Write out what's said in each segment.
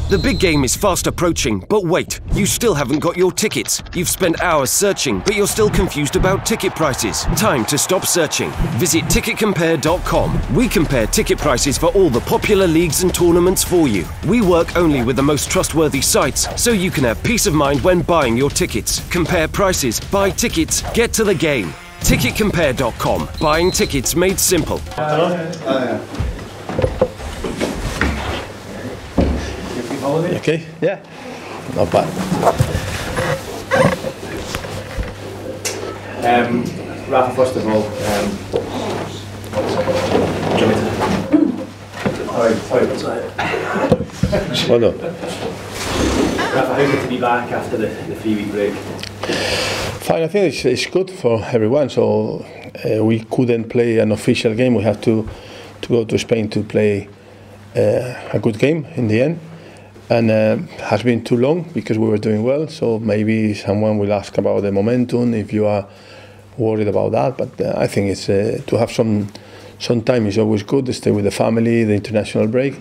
The big game is fast approaching, but wait, you still haven't got your tickets. You've spent hours searching, but you're still confused about ticket prices. Time to stop searching. Visit ticketcompare.com. We compare ticket prices for all the popular leagues and tournaments for you. We work only with the most trustworthy sites, so you can have peace of mind when buying your tickets. Compare prices, buy tickets, get to the game. Ticketcompare.com. Buying tickets made simple. Okay, yeah, not bad. Rafa, first of all, Well done. Rafa, how good to be back after the 3-week break? Fine, I think it's good for everyone. So we couldn't play an official game. We have to go to Spain to play a good game in the end. And has been too long because we were doing well. So maybe someone will ask about the momentum if you are worried about that. But I think it's to have some time is always good. To stay with the family, the international break,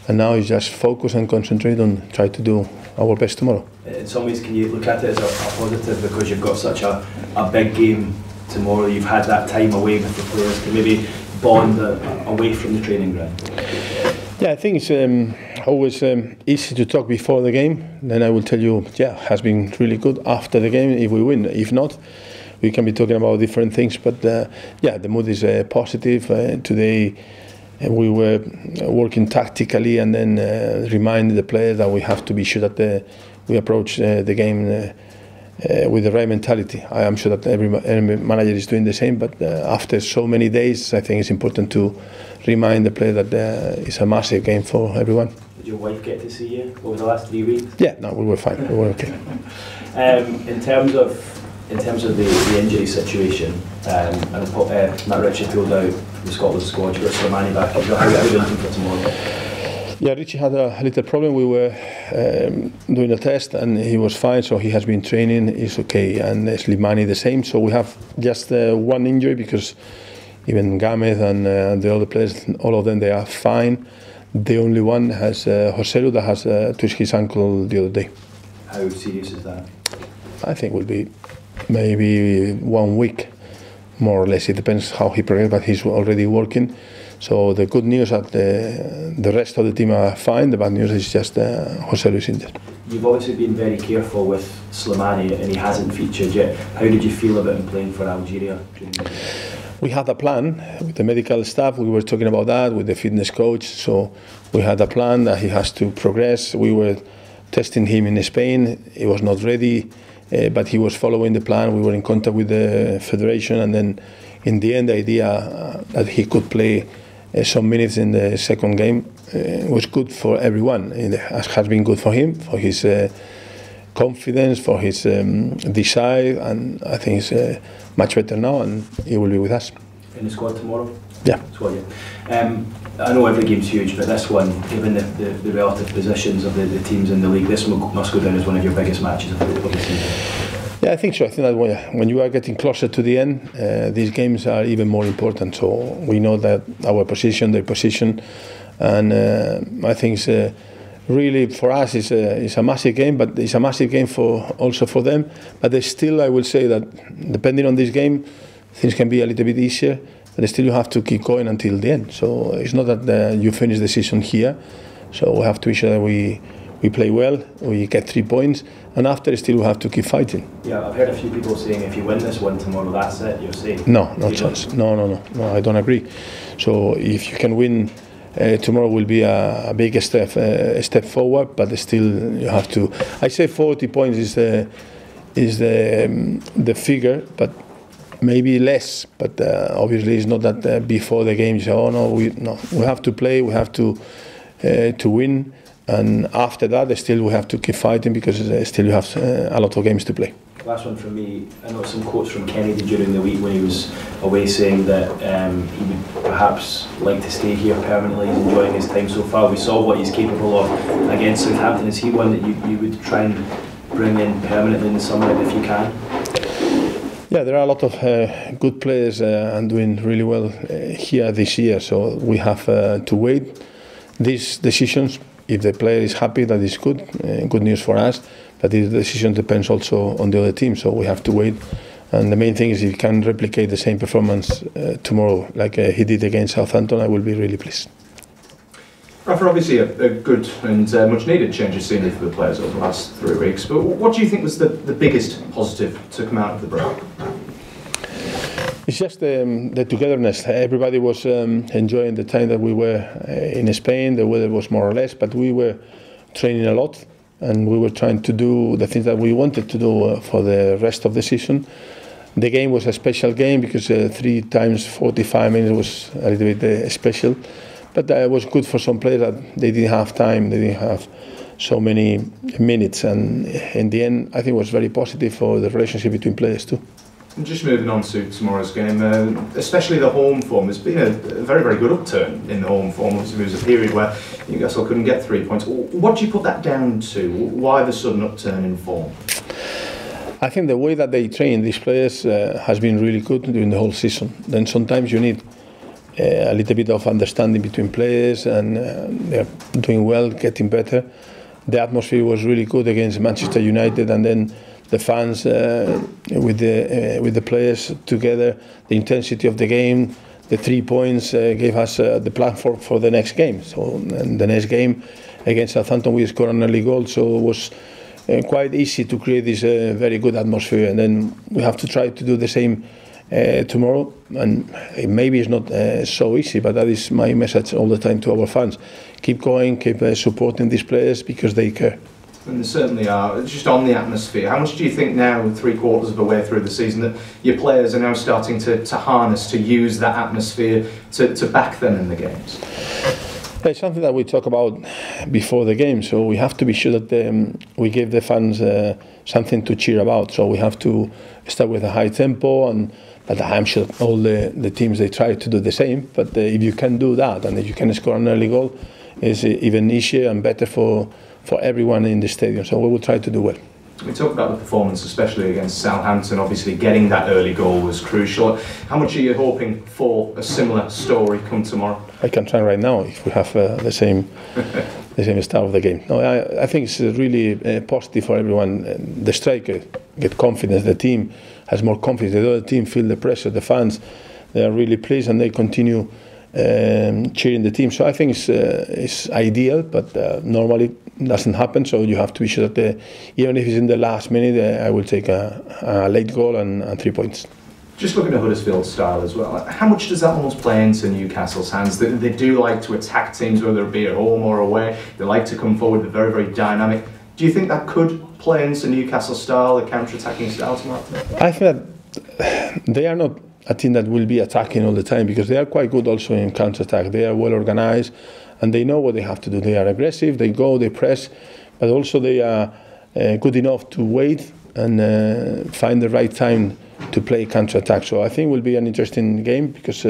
and now it's just focus and concentrate on try to do our best tomorrow. In some ways, can you look at it as a positive because you've got such a big game tomorrow? You've had that time away with the players to maybe bond away from the training ground. Yeah, I think it's always easy to talk before the game. Then I will tell you, yeah, has been really good after the game if we win. If not, we can be talking about different things. But yeah, the mood is positive. Today we were working tactically and then reminding the players that we have to be sure that we approach the game with the right mentality. I am sure that every manager is doing the same, but after so many days, I think it's important to remind the player that it's a massive game for everyone. Did your wife get to see you over the last 3 weeks? Yeah, no, we were fine. We were okay. In terms of the injury situation, Matt Ritchie pulled out the Scotland squad. You've got Slimani back. How are you looking for tomorrow? Yeah, Richie had a little problem. We were doing a test and he was fine, so he has been training, he's okay. And Slimani the same, so we have just one injury because even Gamez and the other players, all of them, they are fine. The only one has Joselu that has twisted his ankle the other day. How serious is that? I think it will be maybe 1 week, more or less. It depends how he progresses, but he's already working. So the good news is that the rest of the team are fine. The bad news is just Joselu is injured. You've obviously been very careful with Slimani and he hasn't featured yet. How did you feel about him playing for Algeria? We had a plan with the medical staff. We were talking about that with the fitness coach. So we had a plan that he has to progress. We were testing him in Spain. He was not ready, but he was following the plan. We were in contact with the federation, and then in the end, the idea that he could play some minutes in the second game was good for everyone. It has been good for him, for his confidence, for his desire, and I think he's much better now, and he will be with us. In the squad tomorrow? Yeah. Squad, yeah. I know every game's huge, but this one, given the relative positions of the teams in the league, this must go down as one of your biggest matches of the season. Yeah, I think so. I think that when you are getting closer to the end, these games are even more important. So we know that our position, their position, and I think it's really for us it's a massive game, but it's a massive game also for them. But there's still, I will say that depending on this game, things can be a little bit easier. But still, you have to keep going until the end. So it's not that you finish the season here. So we have to be sure that we play well, we get 3 points, and after still we have to keep fighting. Yeah, I've heard a few people saying if you win this one tomorrow, that's it, you're safe. No chance. No, I don't agree. So if you can win tomorrow, will be a big step forward, but still you have to. I say 40 points is the figure, but maybe less. But obviously it's not that before the game you say, oh no, we have to play, we have to win. And after that, still we have to keep fighting because still you have a lot of games to play. Last one from me. I know some quotes from Kennedy during the week when he was away saying that he would perhaps like to stay here permanently. He's enjoying his time so far. We saw what he's capable of against Southampton. Is he one that you would try and bring in permanently in the summer if you can? Yeah, there are a lot of good players and doing really well here this year. So we have to wait these decisions. if the player is happy, that is good. Good news for us. But the decision depends also on the other team, so we have to wait. And the main thing is if he can replicate the same performance tomorrow, like he did against Southampton, I will be really pleased. Rafa, obviously a good and much needed change of scenery for the players over the last 3 weeks, but what do you think was the biggest positive to come out of the break? It's just the togetherness. Everybody was enjoying the time that we were in Spain. The weather was more or less, but we were training a lot and we were trying to do the things that we wanted to do for the rest of the season. The game was a special game because 3 times 45 minutes was a little bit special. But it was good for some players that they didn't have time, they didn't have so many minutes. And in the end, I think it was very positive for the relationship between players too. And just moving on to tomorrow's game, especially the home form, there's been a very, very good upturn in the home form. Obviously, there was a period where Newcastle couldn't get 3 points. What do you put that down to? Why the sudden upturn in form? I think the way that they train these players has been really good during the whole season. Then sometimes you need a little bit of understanding between players, and they're doing well, getting better. The atmosphere was really good against Manchester United, and then the fans with the players together, the intensity of the game, the 3 points gave us the platform for the next game. So and the next game against Southampton, we scored an early goal, so it was quite easy to create this very good atmosphere. And then we have to try to do the same tomorrow, and maybe it's not so easy, but that is my message all the time to our fans. Keep going, keep supporting these players because they care. And they certainly are. Just on the atmosphere, how much do you think now, 3/4 of the way through the season, that your players are now starting to harness, to use that atmosphere to back them in the games? It's something that we talk about before the game, so we have to be sure that we give the fans something to cheer about. So we have to start with a high tempo, but I'm sure all the teams, they try to do the same. But if you can do that, and if you can score an early goal, it's even easier and better for everyone in the stadium. So we will try to do well. We talked about the performance, especially against Southampton. Obviously, getting that early goal was crucial. How much are you hoping for a similar story come tomorrow? I can try right now if we have the same start of the game. No, I think it's really positive for everyone. The striker get confidence. The team has more confidence. The other team feel the pressure. The fans, they are really pleased and they continue cheering the team. So I think it's ideal, but normally it doesn't happen. So you have to be sure that even if it's in the last minute, I will take a late goal and 3 points. Just looking at Huddersfield's style as well, how much does that almost play into Newcastle's hands? They do like to attack teams, whether it be at home or away. They like to come forward, they're very, very dynamic. Do you think that could play into Newcastle's style, the counter-attacking style tomorrow? I think that they are not a team that will be attacking all the time, because they are quite good also in counter-attack. They are well organized and they know what they have to do. They are aggressive, they go, they press, but also they are good enough to wait and find the right time to play counter-attack. So I think it will be an interesting game, because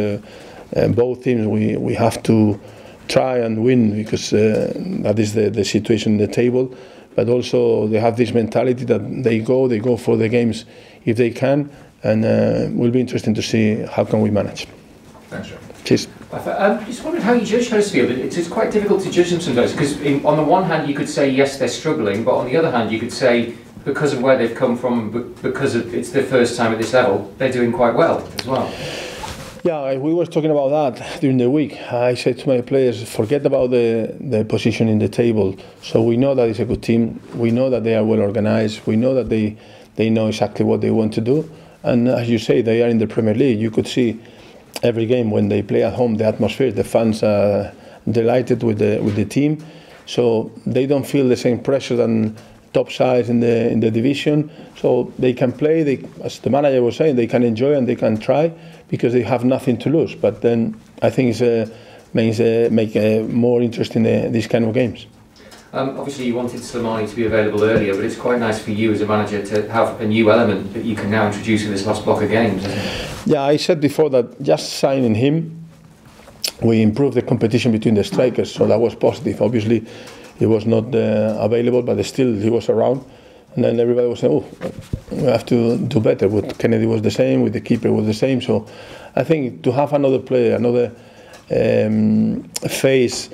both teams, we have to try and win, because that is the situation in the table. But also they have this mentality that they go for the games if they can, and it will be interesting to see how can we manage. Thanks, Joe. Cheers. I just wondered how you judge Huddersfield. It's quite difficult to judge them sometimes, because on the one hand you could say yes, they're struggling, but on the other hand you could say because of where they've come from, because it's their first time at this level, they're doing quite well as well. Yeah, we were talking about that during the week. I said to my players, forget about the position in the table. So we know that it's a good team. We know that they are well organized. We know that they know exactly what they want to do. And as you say, they are in the Premier League. You could see every game when they play at home, the atmosphere, the fans are delighted with the team. So they don't feel the same pressure than top sides in the division. So they can play, as the manager was saying, they can enjoy and they can try, because they have nothing to lose. But then I think it make more interesting these kind of games. Obviously you wanted Slimani to be available earlier, but it's quite nice for you as a manager to have a new element that you can now introduce in this last block of games, isn't it? Yeah, I said before that just signing him, we improved the competition between the strikers, so that was positive. Obviously he was not available, but still he was around. And then everybody was saying, oh, we have to do better. With Kennedy was the same, with the keeper was the same. So I think to have another player, another face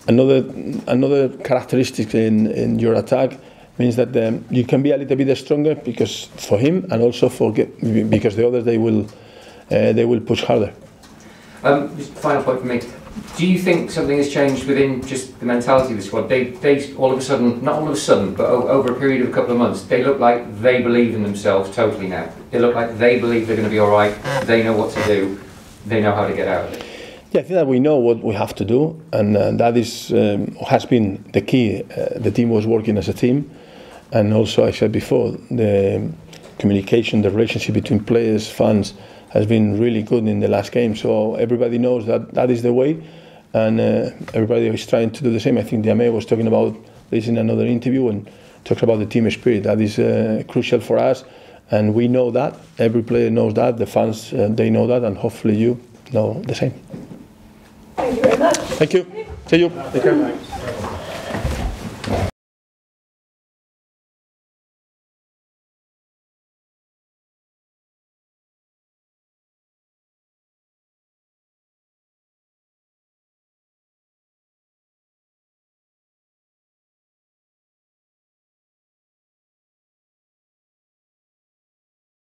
another characteristic in your attack means that you can be a little bit stronger because for him and also because the others they will push harder. Just final point for me. Do you think something has changed within just the mentality of the squad? They all of a sudden, not all of a sudden, but over a period of a couple of months, they look like they believe in themselves totally now. They look like they believe they're going to be all right. They know what to do. They know how to get out of it. Yeah, I think that we know what we have to do, and that has been the key. The team was working as a team, and also I said before, the communication, the relationship between players, fans, has been really good in the last game. So everybody knows that is the way, and everybody is trying to do the same. I think Diame was talking about this in another interview and talks about the team spirit. That is crucial for us, and we know that. Every player knows that. The fans, they know that, and hopefully you know the same. Thank you very much. Thank you. See you. Take care.